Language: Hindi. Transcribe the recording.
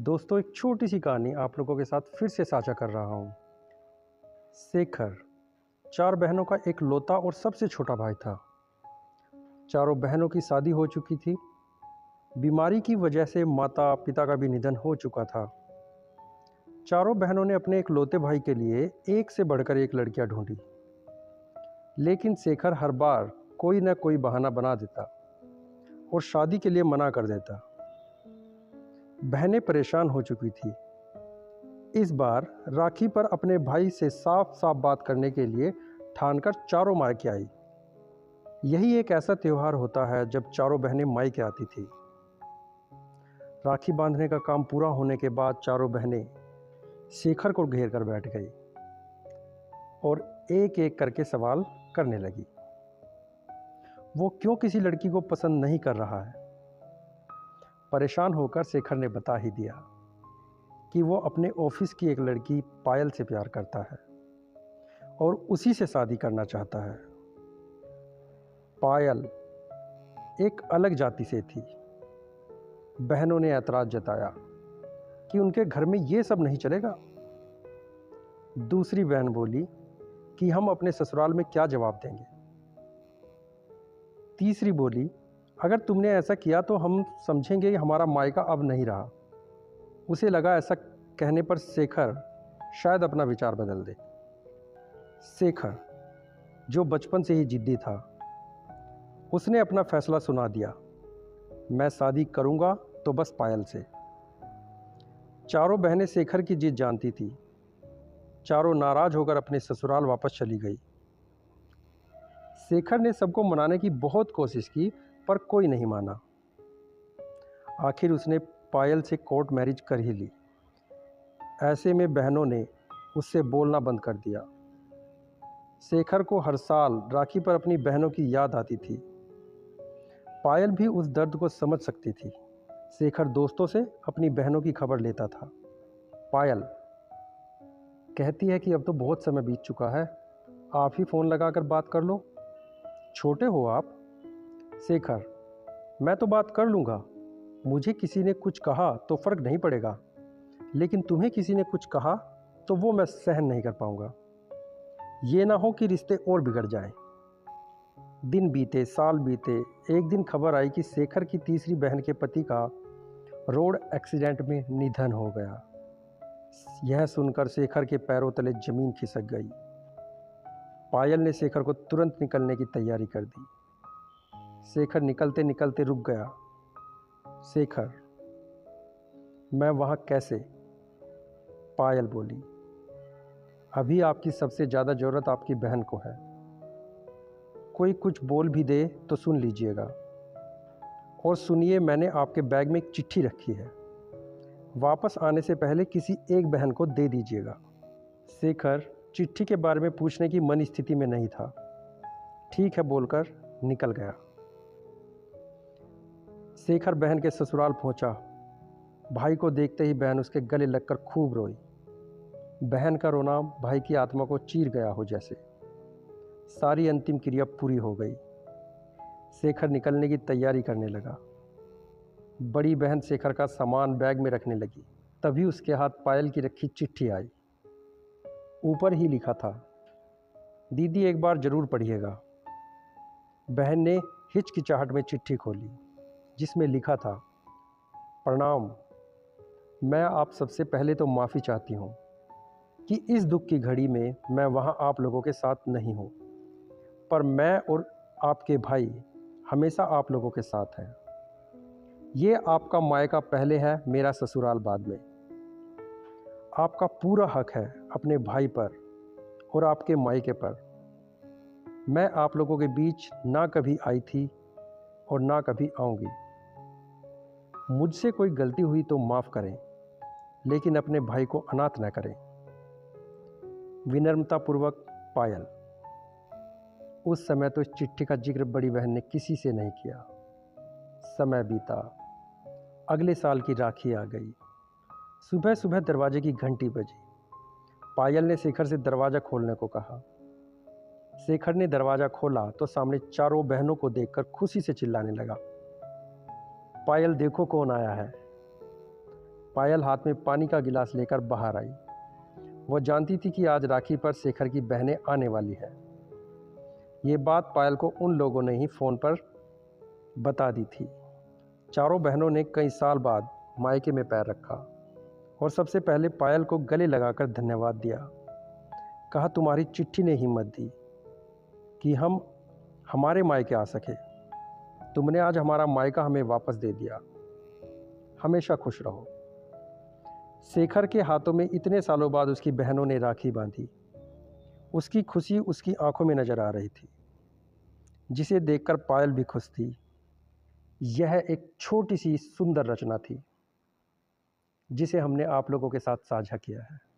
दोस्तों, एक छोटी सी कहानी आप लोगों के साथ फिर से साझा कर रहा हूँ। शेखर 4 बहनों का एक लौता और सबसे छोटा भाई था। चारों बहनों की शादी हो चुकी थी। बीमारी की वजह से माता पिता का भी निधन हो चुका था। चारों बहनों ने अपने इकलौते भाई के लिए एक से बढ़कर एक लड़कियां ढूंढी, लेकिन शेखर हर बार कोई न कोई बहाना बना देता और शादी के लिए मना कर देता। बहनें परेशान हो चुकी थी। इस बार राखी पर अपने भाई से साफ साफ बात करने के लिए ठानकर चारों मायके आई। यही एक ऐसा त्योहार होता है जब चारों बहनें मायके आती थी। राखी बांधने का काम पूरा होने के बाद चारों बहनें शेखर को घेर कर बैठ गई और एक एक करके सवाल करने लगी। वो क्यों किसी लड़की को पसंद नहीं कर रहा है। परेशान होकर शेखर ने बता ही दिया कि वो अपने ऑफिस की एक लड़की पायल से प्यार करता है और उसी से शादी करना चाहता है। पायल एक अलग जाति से थी। बहनों ने ऐतराज जताया कि उनके घर में ये सब नहीं चलेगा। दूसरी बहन बोली कि हम अपने ससुराल में क्या जवाब देंगे। तीसरी बोली, अगर तुमने ऐसा किया तो हम समझेंगे कि हमारा मायका अब नहीं रहा। उसे लगा ऐसा कहने पर शेखर शायद अपना विचार बदल दे। शेखर, जो बचपन से ही जिद्दी था, उसने अपना फैसला सुना दिया। मैं शादी करूंगा तो बस पायल से। चारों बहनें शेखर की जीत जानती थी। चारों नाराज होकर अपने ससुराल वापस चली गई। शेखर ने सबको मनाने की बहुत कोशिश की, पर कोई नहीं माना। आखिर उसने पायल से कोर्ट मैरिज कर ही ली। ऐसे में बहनों ने उससे बोलना बंद कर दिया। शेखर को हर साल राखी पर अपनी बहनों की याद आती थी। पायल भी उस दर्द को समझ सकती थी। शेखर दोस्तों से अपनी बहनों की खबर लेता था। पायल कहती है कि अब तो बहुत समय बीत चुका है, आप ही फ़ोन लगाकर बात कर लो। छोटे हो आप। शेखर, मैं तो बात कर लूँगा। मुझे किसी ने कुछ कहा तो फ़र्क नहीं पड़ेगा, लेकिन तुम्हें किसी ने कुछ कहा तो वो मैं सहन नहीं कर पाऊँगा। ये ना हो कि रिश्ते और बिगड़ जाएं। दिन बीते, साल बीते। एक दिन खबर आई कि शेखर की तीसरी बहन के पति का रोड एक्सीडेंट में निधन हो गया। यह सुनकर शेखर के पैरों तले जमीन खिसक गई। पायल ने शेखर को तुरंत निकलने की तैयारी कर दी। शेखर निकलते निकलते रुक गया। शेखर, मैं वहाँ कैसे? पायल बोली, अभी आपकी सबसे ज़्यादा ज़रूरत आपकी बहन को है। कोई कुछ बोल भी दे तो सुन लीजिएगा। और सुनिए, मैंने आपके बैग में एक चिट्ठी रखी है। वापस आने से पहले किसी एक बहन को दे दीजिएगा। शेखर चिट्ठी के बारे में पूछने की मन स्थिति में नहीं था। ठीक है बोलकर निकल गया। शेखर बहन के ससुराल पहुंचा। भाई को देखते ही बहन उसके गले लगकर खूब रोई। बहन का रोना भाई की आत्मा को चीर गया हो जैसे। सारी अंतिम क्रिया पूरी हो गई। शेखर निकलने की तैयारी करने लगा। बड़ी बहन शेखर का सामान बैग में रखने लगी। तभी उसके हाथ पायल की रखी चिट्ठी आई। ऊपर ही लिखा था, दीदी एक बार ज़रूर पढ़िएगा। बहन ने हिचकिचाहट में चिट्ठी खोली, जिसमें लिखा था, प्रणाम। मैं आप सबसे पहले तो माफ़ी चाहती हूँ कि इस दुख की घड़ी में मैं वहाँ आप लोगों के साथ नहीं हूँ, पर मैं और आपके भाई हमेशा आप लोगों के साथ हैं। ये आपका मायका पहले है, मेरा ससुराल बाद में। आपका पूरा हक है अपने भाई पर और आपके मायके पर। मैं आप लोगों के बीच ना कभी आई थी और ना कभी आऊँगी। मुझसे कोई गलती हुई तो माफ़ करें, लेकिन अपने भाई को अनाथ न करें। विनम्रतापूर्वक, पायल। उस समय तो इस चिट्ठी का जिक्र बड़ी बहन ने किसी से नहीं किया। समय बीता। अगले साल की राखी आ गई। सुबह सुबह दरवाजे की घंटी बजी। पायल ने शेखर से दरवाज़ा खोलने को कहा। शेखर ने दरवाज़ा खोला तो सामने चारों बहनों को देखकर खुशी से चिल्लाने लगा, पायल देखो कौन आया है। पायल हाथ में पानी का गिलास लेकर बाहर आई। वह जानती थी कि आज राखी पर शेखर की बहनें आने वाली हैं। ये बात पायल को उन लोगों ने ही फ़ोन पर बता दी थी। चारों बहनों ने कई साल बाद मायके में पैर रखा और सबसे पहले पायल को गले लगाकर धन्यवाद दिया। कहा, तुम्हारी चिट्ठी ने हिम्मत दी कि हम हमारे मायके आ सके। तुमने आज हमारा मायका हमें वापस दे दिया। हमेशा खुश रहो। शेखर के हाथों में इतने सालों बाद उसकी बहनों ने राखी बांधी। उसकी खुशी उसकी आंखों में नजर आ रही थी, जिसे देखकर पायल भी खुश थी। यह एक छोटी सी सुंदर रचना थी जिसे हमने आप लोगों के साथ साझा किया है।